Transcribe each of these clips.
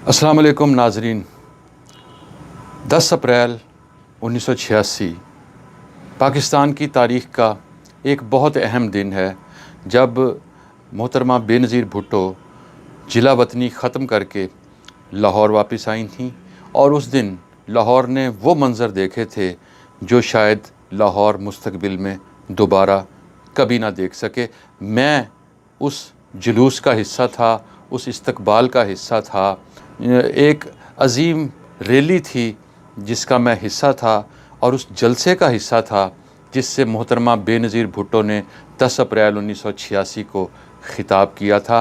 अस्सलाम वालेकुम नाज़रीन। 10 अप्रैल 1986 पाकिस्तान की तारीख़ का एक बहुत अहम दिन है, जब मोहतरमा बेनज़ीर भुट्टो जिला वतनी ख़त्म करके लाहौर वापस आई थीं। और उस दिन लाहौर ने वो मंज़र देखे थे जो शायद लाहौर मुस्तक़बिल में दोबारा कभी ना देख सके। मैं उस जुलूस का हिस्सा था, उस इस्तकबाल का हिस्सा था। एक अज़ीम रैली थी जिसका मैं हिस्सा था, और उस जलसे का हिस्सा था जिससे मोहतरमा बेनज़ीर भुट्टो ने 10 अप्रैल 1986 को ख़िताब किया था।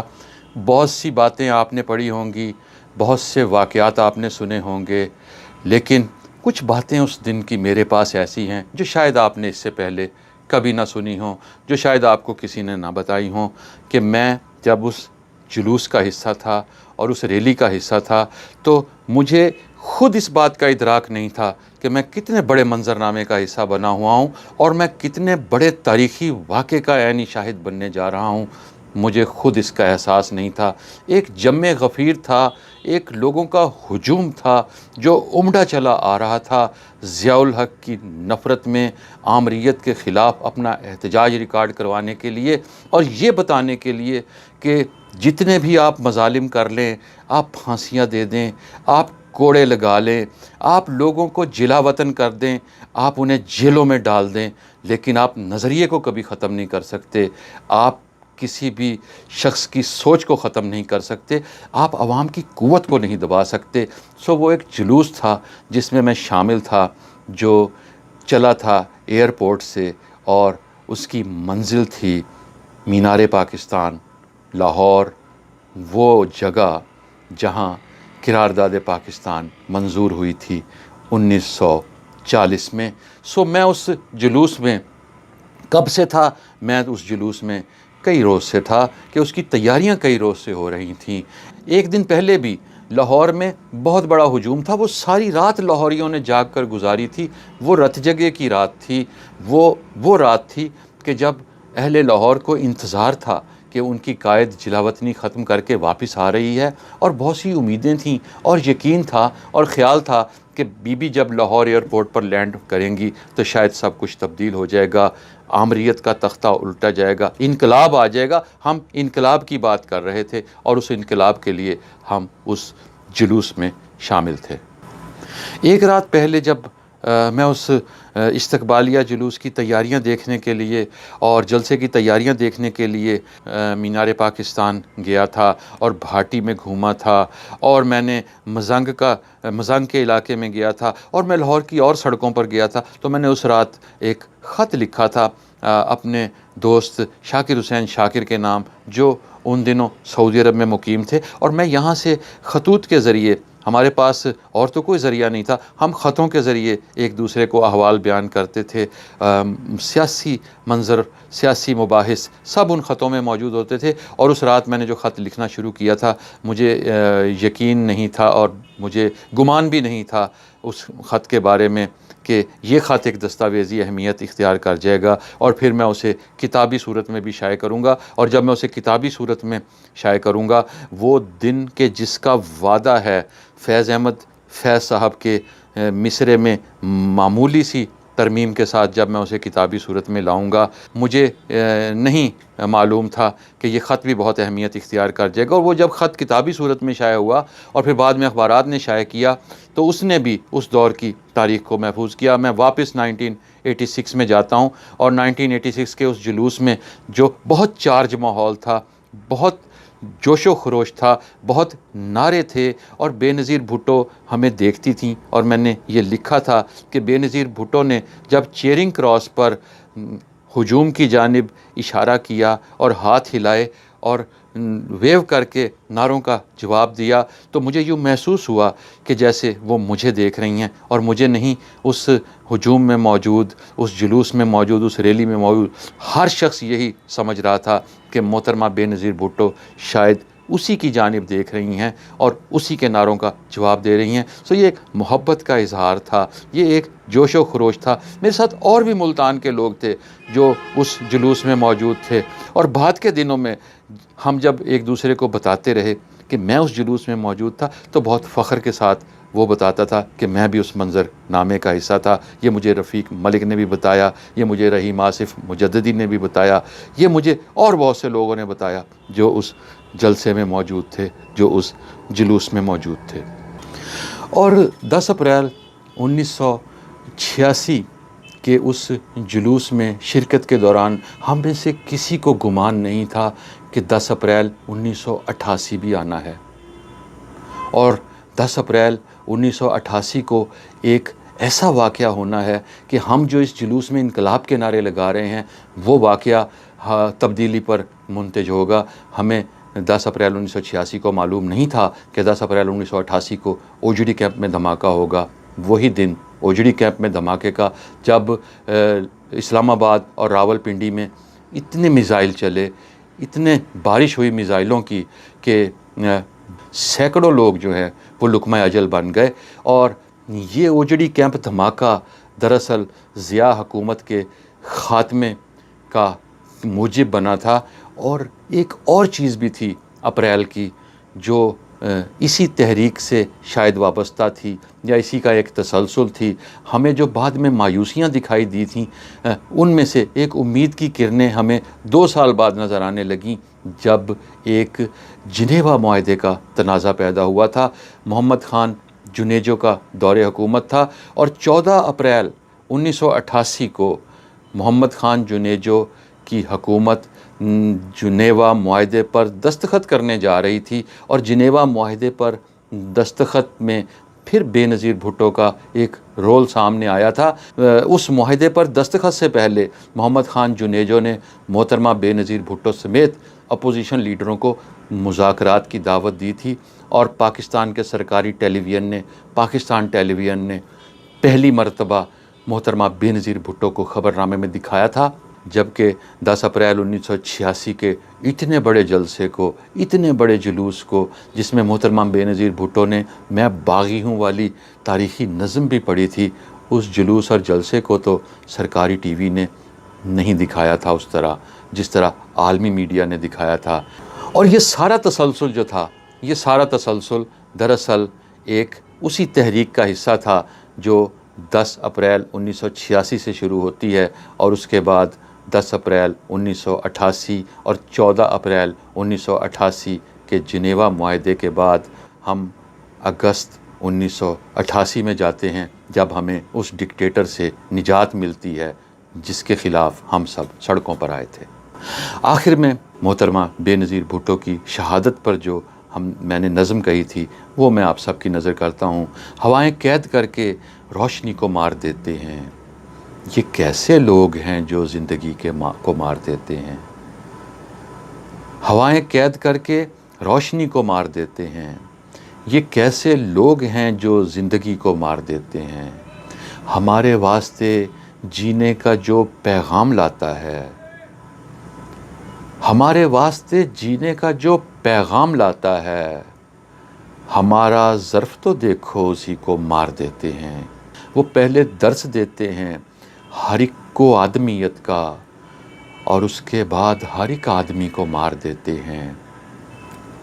बहुत सी बातें आपने पढ़ी होंगी, बहुत से वाक़यात आपने सुने होंगे, लेकिन कुछ बातें उस दिन की मेरे पास ऐसी हैं जो शायद आपने इससे पहले कभी ना सुनी हों, जो शायद आपको किसी ने ना बताई हों। कि मैं जब उस जुलूस का हिस्सा था और उस रैली का हिस्सा था, तो मुझे ख़ुद इस बात का इदराक नहीं था कि मैं कितने बड़े मंज़रनामे का हिस्सा बना हुआ हूँ और मैं कितने बड़े तारीख़ी वाक़े का ऐनी शाहिद बनने जा रहा हूँ। मुझे ख़ुद इसका एहसास नहीं था। एक जम्मे गफ़ीर था, एक लोगों का हुजूम था जो उमड़ा चला आ रहा था ज़ियाउल हक़ की नफ़रत में, आमरीत के ख़िलाफ़ अपना एहतजाज रिकॉर्ड करवाने के लिए और ये बताने के लिए कि जितने भी आप मज़ालिम कर लें, आप फांसियाँ दे दें, आप कोड़े लगा लें, आप लोगों को जिला वतन कर दें, आप उन्हें जेलों में डाल दें, लेकिन आप नज़रिए को कभी ख़त्म नहीं कर सकते। आप किसी भी शख्स की सोच को ख़त्म नहीं कर सकते, आप आवाम की क़ुव्वत को नहीं दबा सकते। सो वो एक जुलूस था जिसमें मैं शामिल था, जो चला था एयरपोर्ट से, और उसकी मंजिल थी मीनार पाकिस्तान, लाहौर, वो जगह जहाँ क़रारदाद पाकिस्तान मंजूर हुई थी 1940 में। सो मैं उस जुलूस में कब से था? मैं उस जुलूस में कई रोज़ से था कि उसकी तैयारियां कई रोज़ से हो रही थीं। एक दिन पहले भी लाहौर में बहुत बड़ा हुजूम था। वो सारी रात लाहौरियों ने जाग कर गुजारी थी। वो रत जगे की रात थी। वो रात थी कि जब अहले लाहौर को इंतज़ार था कि उनकी कायद जिलावतनी ख़त्म करके वापस आ रही है, और बहुत सी उम्मीदें थीं और यकीन था और ख़्याल था कि बीबी जब लाहौर एयरपोर्ट पर लैंड करेंगी तो शायद सब कुछ तब्दील हो जाएगा, आमरीत का तख्ता उल्टा जाएगा, इनकलाब आ जाएगा। हम इनकलाब की बात कर रहे थे और उस इनकलाब के लिए हम उस जुलूस में शामिल थे। एक रात पहले जब मैं उस इस्तकबालिया जुलूस की तैयारियां देखने के लिए और जलसे की तैयारियां देखने के लिए मीनार पाकिस्तान गया था और भाटी में घूमा था, और मैंने मज़ंग के इलाके में गया था, और मैं लाहौर की और सड़कों पर गया था। तो मैंने उस रात एक ख़त लिखा था अपने दोस्त शाकिर हुसैन शाकिर के नाम, जो उन दिनों सऊदी अरब में मुकीम थे। और मैं यहाँ से खतूत के ज़रिए, हमारे पास और तो कोई ज़रिया नहीं था, हम ख़तों के ज़रिए एक दूसरे को अहवाल बयान करते थे। सियासी मंज़र, सियासी मुबाहिस सब उन ख़तों में मौजूद होते थे। और उस रात मैंने जो ख़त लिखना शुरू किया था, मुझे यकीन नहीं था और मुझे गुमान भी नहीं था उस ख़त के बारे में कि ये ख़त एक दस्तावेज़ी अहमियत इख्तियार कर जाएगा, और फिर मैं उसे किताबी सूरत में भी शाये करूँगा। और जब मैं उसे किताबी सूरत में शाये करूँगा, वो दिन के जिसका वादा है फैज़ अहमद फैज़ साहब के मिसरे में मामूली सी तरमीम के साथ, जब मैं उसे किताबी सूरत में लाऊंगा, मुझे नहीं मालूम था कि ये ख़त भी बहुत अहमियत इख्तियार कर जाएगा। और वो जब ख़त किताबी सूरत में शाया हुआ और फिर बाद में अखबारात ने शाया किया, तो उसने भी उस दौर की तारीख़ को महफूज किया। मैं वापस 1986 में जाता हूँ, और 1986 के उस जुलूस में जो बहुत चार्ज माहौल था, बहुत जोशो खरोश था, बहुत नारे थे, और बेनज़ीर भुट्टो हमें देखती थीं। और मैंने ये लिखा था कि बेनज़ीर भुट्टो ने जब चेयरिंग क्रॉस पर हुजूम की जानिब इशारा किया और हाथ हिलाए और वेव करके नारों का जवाब दिया, तो मुझे यूँ महसूस हुआ कि जैसे वो मुझे देख रही हैं और मुझे नहीं। उस हुजूम में मौजूद, उस जुलूस में मौजूद, उस रैली में मौजूद हर शख्स यही समझ रहा था कि मोहतरमा बेनज़ीर भुट्टो शायद उसी की जानिब देख रही हैं और उसी के नारों का जवाब दे रही हैं। सो ये एक मोहब्बत का इजहार था, ये एक जोशो खरोश था। मेरे साथ और भी मुल्तान के लोग थे जो उस जुलूस में मौजूद थे, और बाद के दिनों में हम जब एक दूसरे को बताते रहे कि मैं उस जुलूस में मौजूद था तो बहुत फ़ख्र के साथ वो बताता था कि मैं भी उस मंज़रनामे का हिस्सा था। ये मुझे रफ़ीक मलिक ने भी बताया, ये मुझे रहीम आसिफ़ मुजद्दिदी ने भी बताया, ये मुझे और बहुत से लोगों ने बताया जो उस जलसे में मौजूद थे, जो उस जुलूस में मौजूद थे। और 10 अप्रैल 1986 के उस जुलूस में शिरकत के दौरान हम में से किसी को गुमान नहीं था कि 10 अप्रैल 1988 भी आना है। और 10 अप्रैल 1988 को एक ऐसा वाक़या होना है कि हम जो इस जुलूस में इनकलाब के नारे लगा रहे हैं वो वाक़या तब्दीली पर मुंतज होगा। हमें 10 अप्रैल 1986 को मालूम नहीं था कि 10 अप्रैल 1988 को ओजडी कैंप में धमाका होगा। वही दिन ओजडी कैंप में धमाके का, जब इस्लामाबाद और रावलपिंडी में इतने मिज़ाइल चले, इतने बारिश हुई मिज़ाइलों की कि सैकड़ों लोग जो हैं वो लुक़मा अजल बन गए। और ये ओजडी कैंप धमाका दरअसल ज़िया हुकूमत के ख़ात्मे का मूजिब बना था। और एक और चीज़ भी थी अप्रैल की जो इसी तहरीक से शायद वाबस्ता थी या इसी का एक तसलसल थी। हमें जो बाद में मायूसियाँ दिखाई दी थीं, उनमें से एक उम्मीद की किरणें हमें 2 साल बाद नज़र आने लगीं, जब एक जिनेवा मुआहदे का तनाज़ा पैदा हुआ था। मोहम्मद ख़ान जुनेजो का दौरे हुकूमत था और 14 अप्रैल 1988 को मोहम्मद ख़ान जुनेजो की हुकूमत जिनेवा मुआहदे पर दस्तखत करने जा रही थी। और जिनेवा मुआहदे पर दस्तखत में फिर बेनज़ीर भुट्टो का एक रोल सामने आया था। उस मुआहदे पर दस्तखत से पहले मोहम्मद ख़ान जुनेजो ने मोहतरमा बेनज़ीर भुट्टो समेत अपोजिशन लीडरों को मुज़ाकरात की दावत दी थी। और पाकिस्तान के सरकारी टेलीविज़न ने, पाकिस्तान टेलीविज़न ने पहली मरतबा मोहतरमा बेनज़ीर भुट्टो को ख़बरनामे में दिखाया था। जबकि 10 अप्रैल 1986 के इतने बड़े जलसे को, इतने बड़े जुलूस को, जिसमें मोहतरमा बेनज़ीर भुट्टो ने मैं बागी हूँ वाली तारीख़ी नज़म भी पढ़ी थी, उस जुलूस और जलसे को तो सरकारी टीवी ने नहीं दिखाया था उस तरह जिस तरह आलमी मीडिया ने दिखाया था। और ये सारा तसलसल जो था, ये सारा तसलसल दरअसल एक उसी तहरीक का हिस्सा था जो 10 अप्रैल 1986 से शुरू होती है और उसके बाद 10 अप्रैल 1988 और 14 अप्रैल 1988 के जिनेवा मुआहदे के बाद हम अगस्त 1988 में जाते हैं, जब हमें उस डिक्टेटर से निजात मिलती है जिसके ख़िलाफ़ हम सब सड़कों पर आए थे। आखिर में मोहतरमा बेनज़ीर भुट्टो की शहादत पर जो मैंने नज़म कही थी वो मैं आप सब की नज़र करता हूँ। हवाएं कैद करके रोशनी को मार देते हैं, ये कैसे लोग हैं जो ज़िंदगी को मार देते हैं। हवाएं कैद करके रोशनी को मार देते हैं, ये कैसे लोग हैं जो ज़िंदगी को मार देते हैं। हमारे वास्ते जीने का जो पैगाम लाता है, हमारे वास्ते जीने का जो पैगाम लाता है, हमारा ज़र्फ़ तो देखो उसी को मार देते हैं। वो पहले दर्स देते हैं हर एक को आदमियत का और उसके बाद हर एक आदमी को मार देते हैं।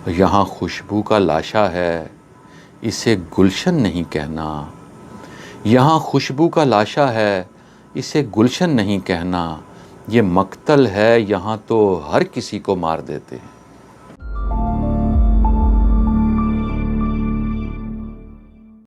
यहाँ खुशबू का लाशा है, इसे गुलशन नहीं कहना। यहाँ खुशबू का लाशा है, इसे गुलशन नहीं कहना। ये मक्तल है, यहाँ तो हर किसी को मार देते हैं।